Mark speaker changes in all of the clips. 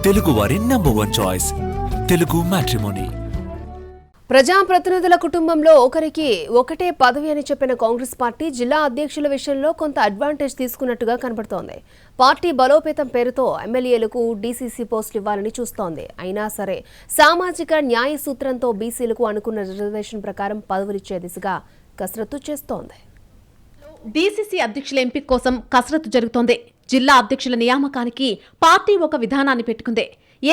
Speaker 1: తెలుగువారి number 1 choice Telugu matrimony.
Speaker 2: ప్రజాప్రతినిధుల కుటుంబంలో ఒకరికి ఒకటే పదవి అని చెప్పిన కాంగ్రెస్ పార్టీ జిల్లా అధ్యక్షుల విషయంలో కొంత అడ్వాంటేజ్ తీసుకున్నట్టుగా కనబడుతోంది. పార్టీ బలోపేతం పేరుతో ఎమ్మెల్యేలకు డీసీసీ పోస్టులు ఇవ్వాలని చూస్తోంది. అయినా సరే సామాజిక న్యాయ సూత్రంతో బీసీలకు అనుకున్న రిజర్వేషన్ ప్రకారం పదవులిచ్చే దిశగా కసరత్తు చేస్తోంది.
Speaker 3: డీసీసీ అధ్యక్షుల ఎంపిక కోసం కసరత్తు జరుగుతోంది. జిల్లా అధ్యక్షుల నియామకానికి పార్టీ ఒక విధానాన్ని పెట్టుకుంది.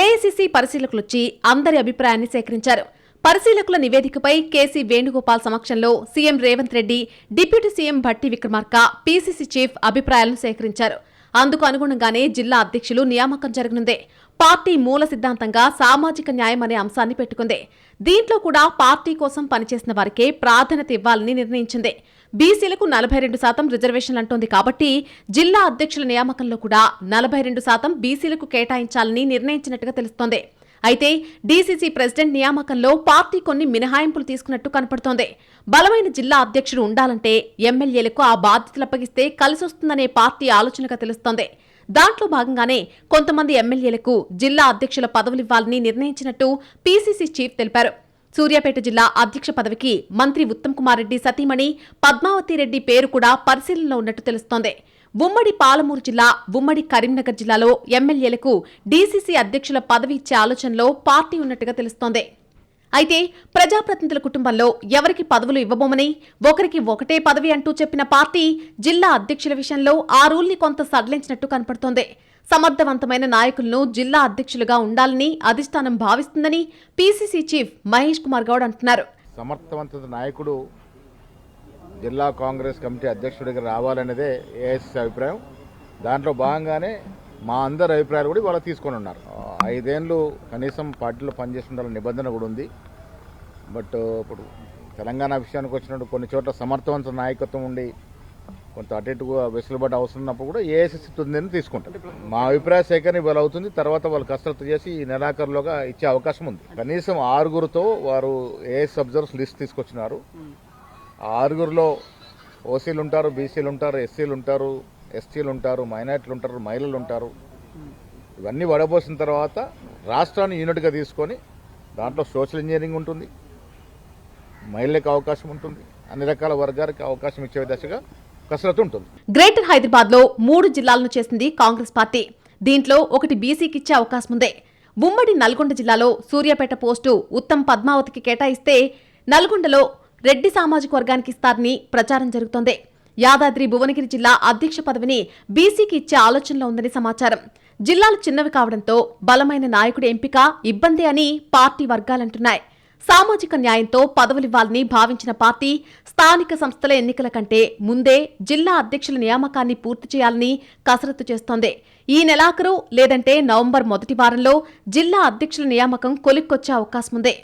Speaker 3: ఏఐసీసీ పరిశీలకులొచ్చి అందరి అభిప్రాయాన్ని సేకరించారు. పరిశీలకుల నివేదికపై కేసీ వేణుగోపాల్ సమక్షంలో CM Revanth Reddy, deputy CM Bhatti Vikramarka, PCC chief అభిప్రాయాలను సేకరించారు. అందుకు అనుగుణంగానే జిల్లా అధ్యక్షులు నియామకం జరగనుంది. పార్టీ మూల సిద్ధాంతంగా సామాజిక న్యాయం అనే అంశాన్ని పెట్టుకుంది. దీంట్లో కూడా పార్టీ కోసం పనిచేసిన వారికే ప్రాధాన్యత ఇవ్వాలని నిర్ణయించింది. బీసీలకు 42% రిజర్వేషన్లు అంటోంది కాబట్టి జిల్లా అధ్యక్షుల నియామకంలో కూడా 42% బీసీలకు కేటాయించాలని నిర్ణయించినట్టుగా తెలుస్తోంది. అయితే డీసీసీ ప్రెసిడెంట్ నియామకంలో పార్టీ కొన్ని మినహాయింపులు తీసుకున్నట్టు కనపడుతోంది. బలమైన జిల్లా అధ్యక్షుడు ఉండాలంటే ఎమ్మెల్యేలకు ఆ బాధ్యతలు అప్పగిస్తే కలిసొస్తుందనే పార్టీ ఆలోచనగా తెలుస్తోంది. దాంట్లో భాగంగానే కొంతమంది ఎమ్మెల్యేలకు జిల్లా అధ్యక్షుల పదవులివ్వాలని నిర్ణయించినట్టు పీసీసీ చీఫ్ తెలిపారు. సూర్యాపేట జిల్లా అధ్యక్ష పదవికి మంత్రి ఉత్తమ్ కుమార్ రెడ్డి సతీమణి పద్మావతి రెడ్డి పేరు కూడా పరిశీలనలో ఉన్నట్టు తెలుస్తోంది. ఉమ్మడి పాలమూరు జిల్లా, ఉమ్మడి కరీంనగర్ జిల్లాలో ఎమ్మెల్యేలకు డీసీసీ అధ్యక్షుల పదవి ఇచ్చే ఆలోచనలో పార్టీ ఉన్నట్టుగా తెలుస్తోంది. అయితే ప్రజాప్రతినిధుల కుటుంబంలో ఎవరికి పదవులు ఇవ్వబోమని ఒకరికి ఒకటే పదవి అంటూ చెప్పిన పార్టీ జిల్లా అధ్యక్షుల విషయంలో ఆ రూల్ని కొంత సడలించినట్టు కనపడుతోంది. సమర్థవంతమైన నాయకులను జిల్లా అధ్యక్షులుగా ఉండాలని అధిష్టానం భావిస్తుందని పీసీసీ చీఫ్ మహేష్ కుమార్ గౌడ్ అంటున్నారు.
Speaker 4: సమర్థవంత నాయకుడు జిల్లా కాంగ్రెస్ కమిటీ అధ్యక్షుడిగా రావాలనేదే ఏఐసీసీ అభిప్రాయం. దాంట్లో భాగంగానే మా అందరి అభిప్రాయాలు కూడా వాళ్ళు తీసుకొని ఉన్నారు. 5 ఏళ్ళు కనీసం పార్టీలో పనిచేస్తుండాలని నిబంధన కూడా ఉంది. బట్ ఇప్పుడు తెలంగాణ విషయానికి వచ్చినప్పుడు కొన్ని చోట్ల సమర్థవంత నాయకత్వం ఉండి కొంత అటు ఇటుగా వెసులుబాటు అవసరం ఉన్నప్పుడు కూడా ఏఐసీసీ తుందని తీసుకుంటారు. మా అభిప్రాయ సేకరణ ఇవాళ అవుతుంది. తర్వాత వాళ్ళు కసరత్తు చేసి ఈ నెలాఖరులోగా ఇచ్చే అవకాశం ఉంది. కనీసం 6గురితో వారు ఏఐసీ అబ్జర్వర్స్ లిస్ట్ తీసుకొచ్చినారు. ఆ 6గురిలో ఓసీలు ఉంటారు, బీసీలు ఉంటారు, ఎస్సీలు ఉంటారు, ఎస్టీలు ఉంటారు, మైనార్టీలు ఉంటారు, మహిళలు ఉంటారు. ఇవన్నీ వడబోసిన తర్వాత రాష్ట్రాన్ని యూనిట్గా తీసుకొని దాంట్లో సోషల్ ఇంజనీరింగ్ ఉంటుంది, మహిళలకు అవకాశం ఉంటుంది, అన్ని రకాల వర్గాలకు అవకాశం ఇచ్చే దశగా కసరత్తు ఉంటుంది.
Speaker 3: గ్రేటర్ హైదరాబాద్ లో 3 జిల్లాలను చేసింది కాంగ్రెస్ పార్టీ. దీంట్లో ఒకటి బీసీకి ఇచ్చే అవకాశం ఉంది. ఉమ్మడి నల్గొండ జిల్లాలో సూర్యాపేట పోస్టు ఉత్తమ్ పద్మావతికి కేటాయిస్తే నల్గొండలో రెడ్డి సామాజిక వర్గానికి ఇస్తారని ప్రచారం జరుగుతోంది. యాదాద్రి భువనగిరి జిల్లా అధ్యక్ష పదవిని బీసీకి ఇచ్చే ఆలోచనలో ఉందని సమాచారం. జిల్లాలు చిన్నవి కావడంతో బలమైన నాయకుడి ఎంపిక ఇబ్బంది అని పార్టీ వర్గాలంటున్నాయి. సామాజిక న్యాయంతో పదవులివ్వాలని భావించిన పార్టీ స్థానిక సంస్థల ఎన్నికల కంటే ముందే జిల్లా అధ్యక్షుల నియామకాన్ని పూర్తి చేయాలని కసరత్తు చేస్తోంది. ఈ నెలాఖరు లేదంటే నవంబర్ మొదటి వారంలో జిల్లా అధ్యక్షుల నియామకం కొలిక్కొచ్చే అవకాశం ఉంది.